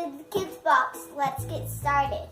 to the kids box. Let's get started.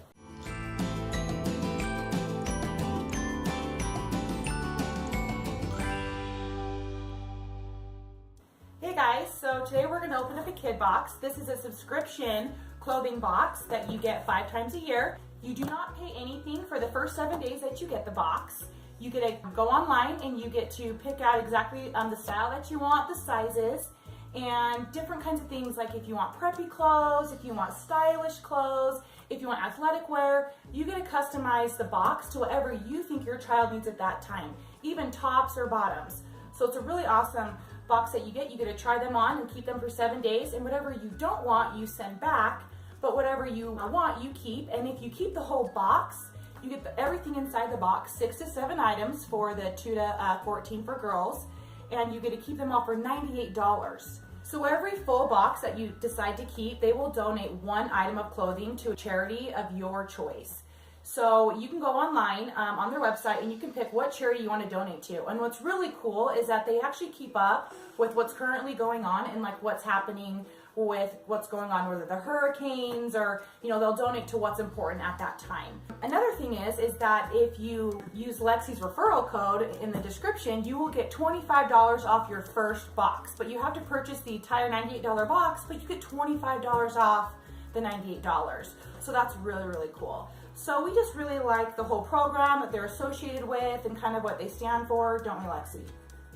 Hey guys, so today we're going to open up a Kidbox. This is a subscription clothing box that you get 5 times a year. You do not pay anything for the first 7 days that you get the box. You get to go online and you get to pick out exactly the style that you want, the sizes, and different kinds of things, like if you want preppy clothes, if you want stylish clothes, if you want athletic wear, you get to customize the box to whatever you think your child needs at that time, even tops or bottoms. So it's a really awesome box that you get to try them on and keep them for 7 days, and whatever you don't want, you send back, but whatever you want, you keep. And if you keep the whole box, you get everything inside the box, 6 to 7 items for the 2 to 14 for girls, and you get to keep them all for $98. So every full box that you decide to keep, they will donate 1 item of clothing to a charity of your choice. So you can go online on their website and you can pick what charity you want to donate to. And what's really cool is that they actually keep up with what's currently going on and like what's happening with what's going on, whether the hurricanes or, they'll donate to what's important at that time. Another thing is that if you use Lexie's referral code in the description, you will get $25 off your first box. But you have to purchase the entire $98 box, but you get $25 off the $98. So that's really, really cool. So we just really like the whole program that they're associated with and kind of what they stand for, don't we, Lexie?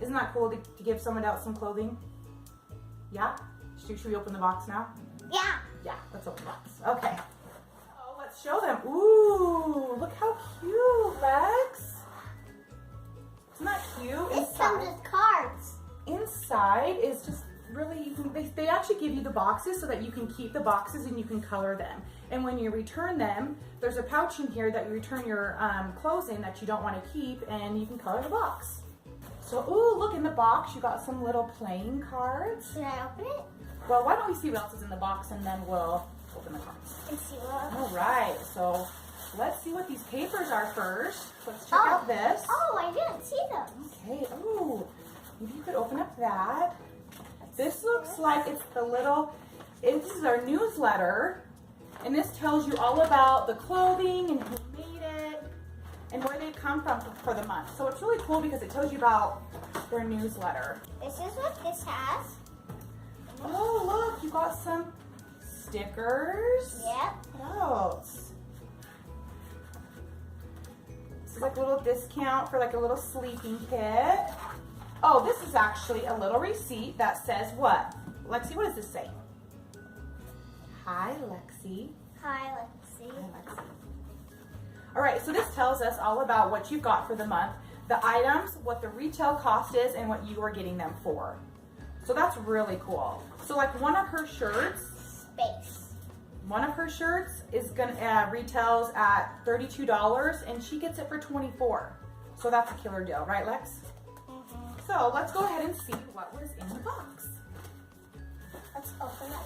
Isn't that cool to give someone else some clothing? Yeah? Should we open the box now? Yeah. Yeah, let's open the box. Okay. So let's show them. Ooh, look how cute, Lex. Isn't that cute? This comes with cards. Inside is just really, they actually give you the boxes so that you can keep the boxes and you can color them. And when you return them, there's a pouch in here that you return your clothes in that you don't want to keep, and you can color the box. So, ooh, look in the box, you got some little playing cards. Should I open it? Well, why don't we see what else is in the box and then we'll open the cards. And see what? All right, so let's see what these papers are first. Let's check out this. Oh, I didn't see them. Okay, ooh, maybe you could open up that. This looks like it's this is our newsletter, and this tells you all about the clothing and who made it and where they come from for the month. So it's really cool because it tells you about their newsletter. This is what this has. Oh, look, you got some stickers. Yep. What else? This is like a little discount for like a little sleeping kit. Oh, this is actually a little receipt that says what? Lexie, what does this say? Hi, Lexie. Hi, Lexie. Hi, Lexie. All right, so this tells us all about what you've got for the month, the items, what the retail cost is, and what you are getting them for. So that's really cool. So like one of her shirts, one of her shirts is gonna retails at $32, and she gets it for $24. So that's a killer deal, right, Lex? So let's go ahead and see what was in the box. Let's open it.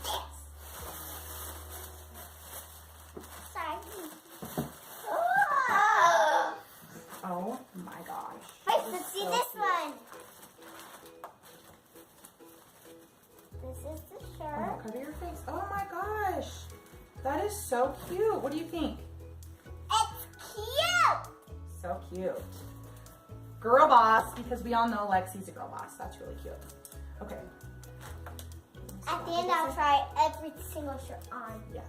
Yes. Sorry. Oh my gosh. Wait, let's see this one. This is the shirt. Oh, cover your face. Oh my gosh. That is so cute. What do you think? It's cute. So cute. Girl boss, because we all know Lexie's a girl boss. That's really cute. Okay. At the end, I'll try every single shirt on. Yes.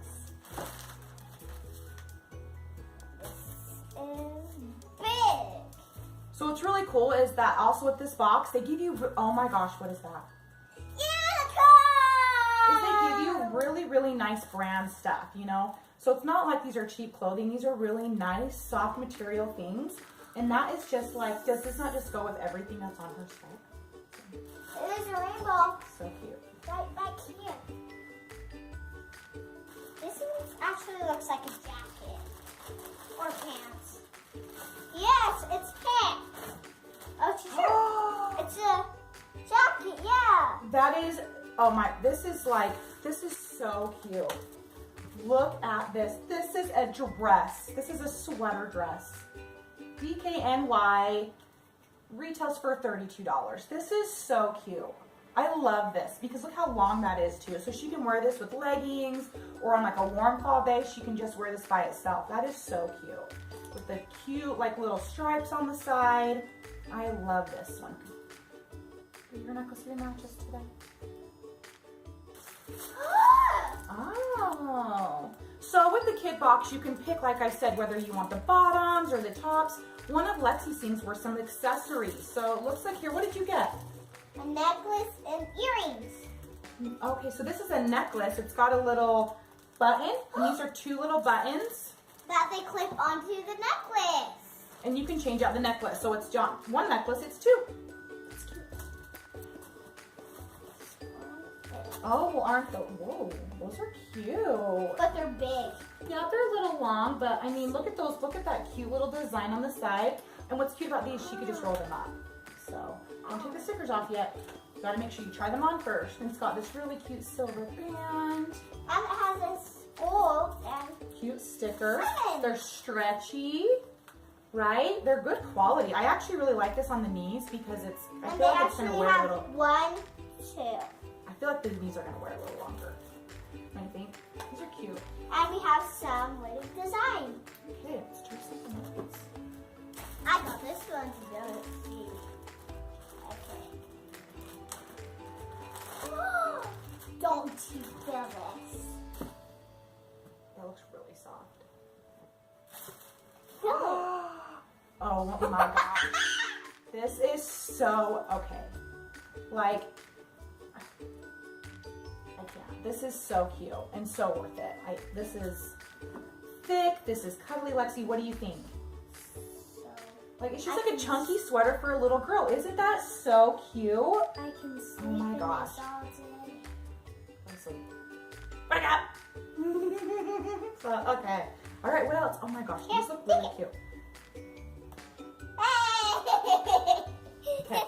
This is big. So what's really cool is that also with this box, they give you, oh my gosh, what is that? Is they give you really, really nice brand stuff, So it's not like these are cheap clothing. These are really nice, soft material things. And that is just like, does this not just go with everything that's on her stuff? There's a rainbow. So cute. Right back here. This one actually looks like a jacket. Or pants. Yes, it's pants. Oh, it's a shirt. It's a jacket, yeah. That is, oh my, this is so cute. Look at this. This is a dress. This is a sweater dress. DKNY retails for $32. This is so cute. I love this because look how long that is too. So she can wear this with leggings or on like a warm fall day, she can just wear this by itself. That is so cute. With the cute like little stripes on the side. I love this one. Are your necklace even matches today? Oh. So with the Kidbox, you can pick, like I said, whether you want the bottoms or the tops. One of Lexie's things were some accessories. So it looks like here, what did you get? A necklace and earrings. Okay, so this is a necklace. It's got a little button, and these are 2 little buttons. That they clip onto the necklace. And you can change out the necklace. So it's one necklace, it's 2. It's cute. Oh, aren't those, whoa, those are cute. But they're big. Yeah, they're a little long, but I mean, look at those. Look at that cute little design on the side. And what's cute about these, she could just roll them up. So don't take the stickers off yet. You gotta make sure you try them on first. And it's got this really cute silver band. And it has a skull and cute stickers. They're stretchy, right? They're good quality. I actually really like this on the knees because it's, I feel like it's gonna wear a little. 1, 2. I feel like the knees are gonna wear a little longer. What do you think? These are cute. And we have some little design. Okay, let's try something else. I got this one's really cute. Okay. Don't you feel this? That looks really soft. Feel it. Oh my gosh. This is so, okay. Like, I can't. This is so cute and so worth it. This is thick. This is cuddly. Lexie, what do you think? Like, it's just like a chunky sweater for a little girl. Isn't that so cute? I can sleep Oh my in gosh. this all day. Let's see. Wake up! So, okay. All right, what else? Oh my gosh, these look really cute. Okay.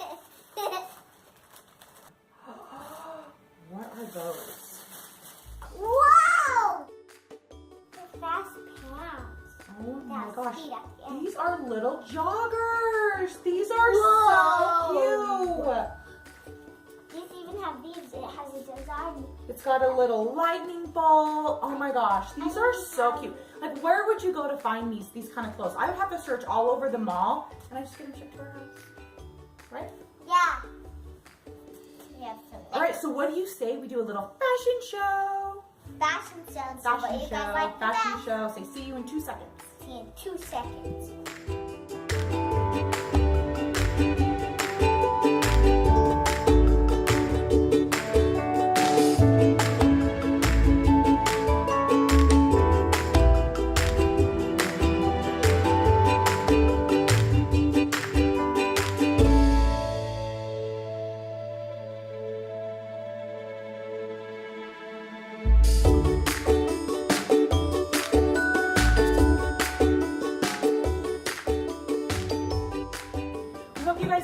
What are those? Wow! They're fast pants. Oh my That's gosh. cute. These are little joggers. These are Whoa. so cute. These even have these. It has a design. It's got a little lightning bolt. Oh my gosh, these are so cute. Like, where would you go to find these kind of clothes? I would have to search all over the mall, and I just get them shipped to our house, right? Yeah. Yeah. All right, so what do you say we do a little fashion show? Fashion show. So what Fashion you show, guys like the fashion best? show. Say, see you in 2 seconds. See you in 2 seconds.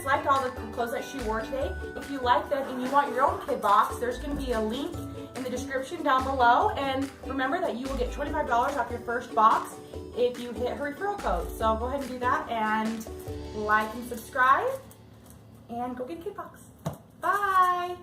Liked all the clothes that she wore today. If you like them and you want your own Kidbox, there's going to be a link in the description down below. And remember that you will get $25 off your first box if you hit her referral code. So go ahead and do that and like and subscribe and go get Kidbox. Bye.